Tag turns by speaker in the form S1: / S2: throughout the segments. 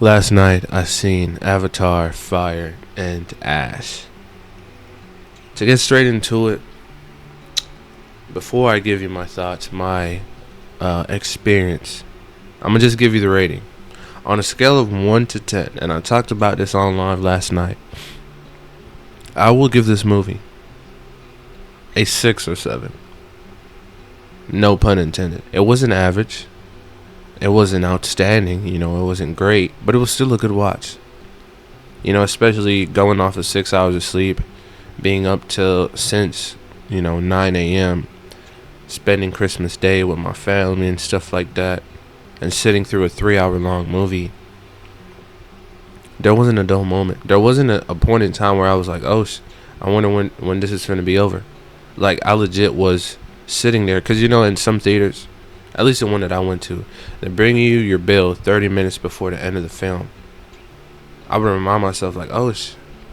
S1: Last night I seen Avatar Fire and Ash. To get straight into it, before I give you my thoughts, my experience, I'm gonna just give you the rating. On a scale of 1 to 10, and I talked about this on live last night, I will give this movie a 6 or 7. No pun intended. It wasn't average. It wasn't outstanding, it wasn't great, but it was still a good watch. Especially going off of 6 hours of sleep, being up till since, 9 a.m., spending Christmas Day with my family and stuff like that, and sitting through a 3 hour long movie. There wasn't a dull moment. There wasn't a point in time where I was like, oh, I wonder when this is going to be over. Like, I legit was sitting there, because, in some theaters, at least the one that I went to, they bring you your bill 30 minutes before the end of the film. I would remind myself, like, oh,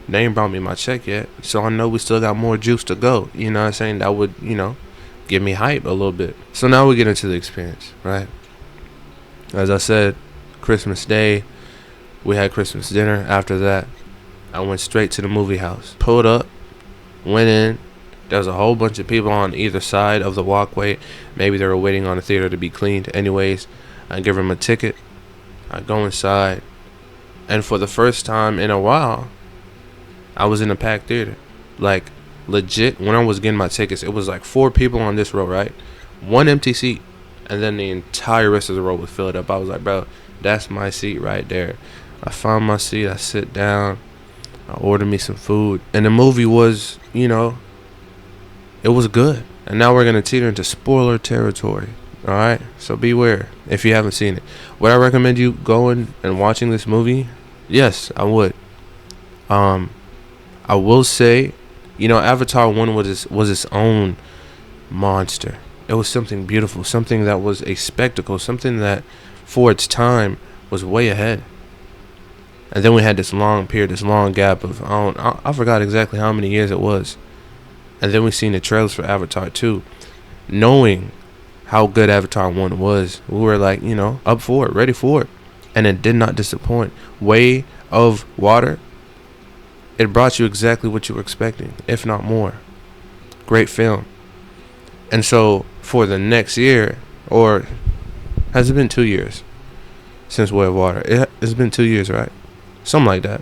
S1: they ain't brought me my check yet, so I know we still got more juice to go. You know what I'm saying? That would, give me hype a little bit. So now we get into the experience, right? As I said, Christmas Day, we had Christmas dinner. After that, I went straight to the movie house. Pulled up, went in. There was a whole bunch of people on either side of the walkway. Maybe they were waiting on the theater to be cleaned. Anyways, I give them a ticket. I go inside. And for the first time in a while, I was in a packed theater. Like, legit, when I was getting my tickets, it was like 4 people on this row, right? 1 empty seat. And then the entire rest of the row was filled up. I was like, bro, that's my seat right there. I found my seat. I sit down. I ordered me some food. And the movie was, it was good. And now we're going to teeter into spoiler territory. Alright? So beware if you haven't seen it. Would I recommend you going and watching this movie? Yes, I would. I will say, Avatar 1 was its own monster. It was something beautiful. Something that was a spectacle. Something that, for its time, was way ahead. And then we had this long period, this long gap of, I forgot exactly how many years it was. And then we seen the trailers for Avatar 2. Knowing how good Avatar 1 was, we were like, up for it, ready for it. And it did not disappoint. Way of Water, it brought you exactly what you were expecting, if not more. Great film. And so, for the next year, or has it been 2 years since Way of Water? It's been 2 years, right? Something like that.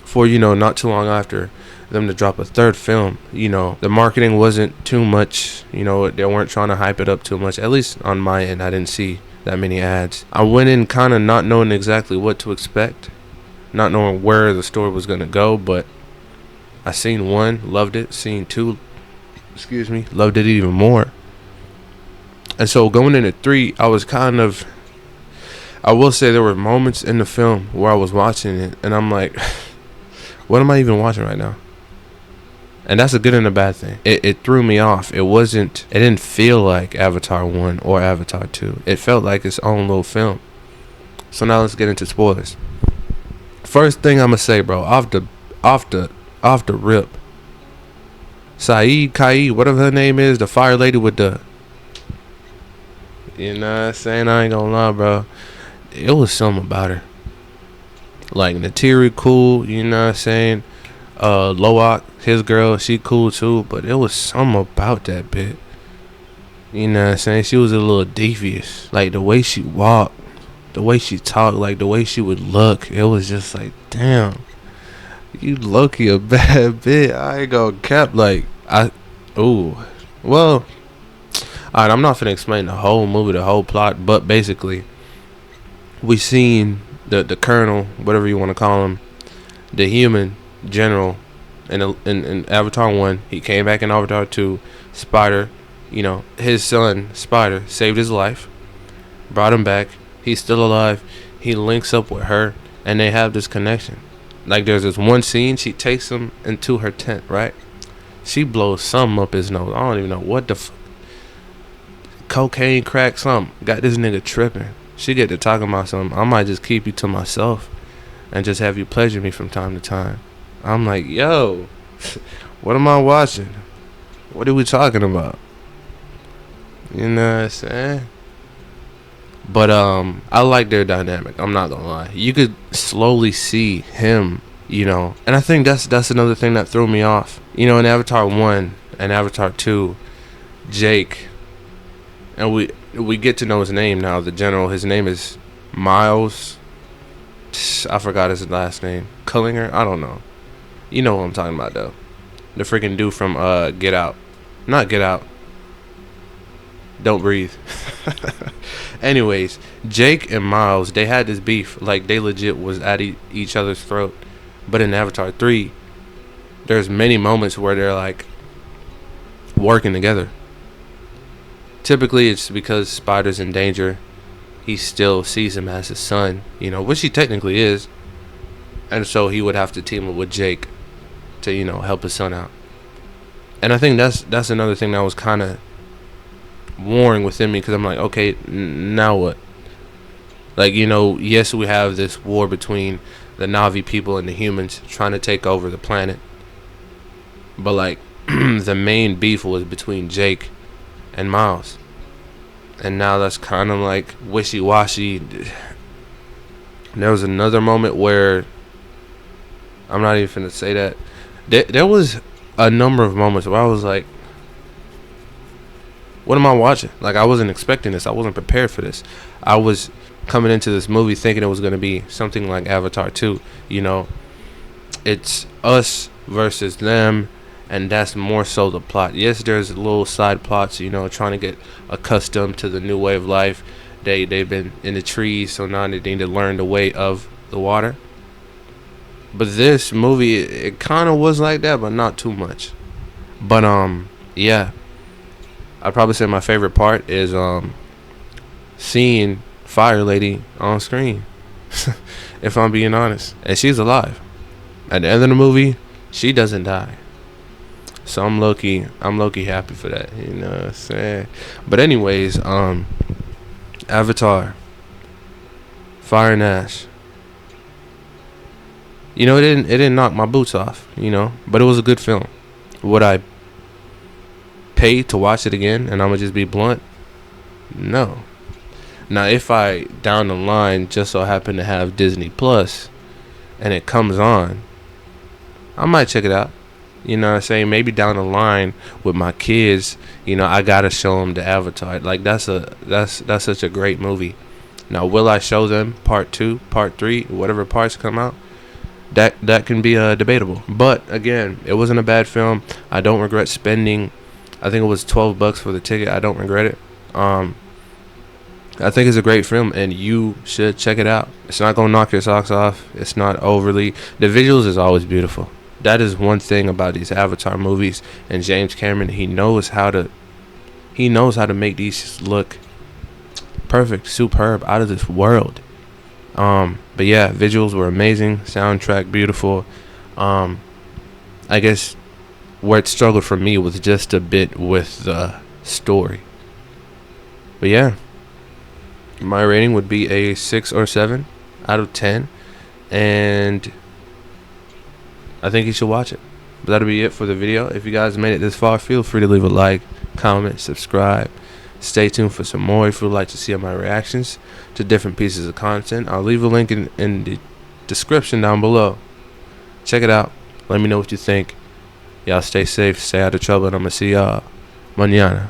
S1: For, not too long after them to drop a third film, the marketing wasn't too much, they weren't trying to hype it up too much. At least on my end, I didn't see that many ads. I went in kind of not knowing exactly what to expect, not knowing where the story was going to go, but I seen 1, loved it. Seen 2, loved it even more. And so going into 3, I will say there were moments in the film where I was watching it and I'm like, what am I even watching right now? And that's a good and a bad thing. It threw me off. It didn't feel like Avatar 1 or Avatar 2. It felt like its own little film. So now let's get into spoilers. First thing I'm gonna say, bro, off the rip, Saeed Kai, whatever her name is, the fire lady with the, what I'm saying? I ain't gonna lie, bro. It was something about her. Like, Natiri cool, what I'm saying? Loak, his girl, she cool too, but it was something about that bit. What I'm saying? She was a little devious. Like, the way she walked, the way she talked, like, the way she would look, it was just like, damn, you low-key a bad bit. I ain't gonna cap, like, well, alright, I'm not finna explain the whole movie, the whole plot, but basically, we seen the colonel, whatever you want to call him, the human general in Avatar 1. He came back in Avatar 2. Spider, his son Spider saved his life, brought him back. He's still alive. He links up with her and they have this connection. Like, there's this one scene, she takes him into her tent, right? She blows something up his nose. I don't even know what the cocaine, crack, something got this nigga tripping. She get to talking about something. I might just keep you to myself and just have you pleasure me from time to time. I'm like, yo, what am I watching? What are we talking about? You know what I'm saying? But I like their dynamic. I'm not gonna lie. You could slowly see him, and I think that's another thing that threw me off. In Avatar 1 and Avatar 2, Jake, and we get to know his name now. The general, his name is Miles. I forgot his last name. Cullinger. I don't know. You know what I'm talking about though. The freaking dude from Get Out. Not Get Out. Don't Breathe. Anyways, Jake and Miles, they had this beef. Like, they legit was at each other's throat. But in Avatar 3, there's many moments where they're like working together. Typically, it's because Spider's in danger. He still sees him as his son, which he technically is. And so he would have to team up with Jake to, help his son out. And I think that's another thing that was kind of warring within me, because I'm like, okay, now what? Like, yes, we have this war between the Na'vi people and the humans trying to take over the planet, but like the main beef was between Jake and Miles, and now that's kind of like wishy-washy. There was another moment where I'm not even finna say that. There was a number of moments where I was like, what am I watching? Like, I wasn't expecting this. I wasn't prepared for this. I was coming into this movie thinking it was going to be something like Avatar 2. It's us versus them, and that's more so the plot. Yes, there's little side plots, trying to get accustomed to the new way of life. They've been in the trees, so now they need to learn the way of the water. But this movie, it kind of was like that, but not too much. But yeah. I'd probably say my favorite part is seeing Fire Lady on screen. If I'm being honest. And she's alive. At the end of the movie, she doesn't die. So I'm low-key happy for that. You know what I'm saying? But anyways, Avatar, Fire and Ash. It didn't knock my boots off, but it was a good film. Would I pay to watch it again? And I'm gonna just be blunt, no. Now, if I down the line just so happen to have Disney Plus and it comes on, I might check it out. You know what I'm saying? Maybe down the line with my kids, I gotta show them the Avatar. Like, that's such a great movie. Now, will I show them part 2, part 3, whatever parts come out? That can be debatable. But again, it wasn't a bad film. I don't regret spending, I think it was $12 for the ticket. I don't regret it. I think it's a great film, and you should check it out. It's not gonna knock your socks off. It's not overly. The visuals is always beautiful. That is one thing about these Avatar movies. And James Cameron, he knows how to make these look perfect, superb, out of this world. But yeah, visuals were amazing. Soundtrack beautiful. I guess where it struggled for me was just a bit with the story. But yeah, my rating would be a 6 or 7 out of 10, and I think you should watch it. But that'll be it for the video. If you guys made it this far, feel free to leave a like, comment, subscribe. Stay tuned for some more if you'd like to see my reactions to different pieces of content. I'll leave a link in the description down below. Check it out. Let me know what you think. Y'all stay safe, stay out of trouble, and I'm going to see y'all mañana.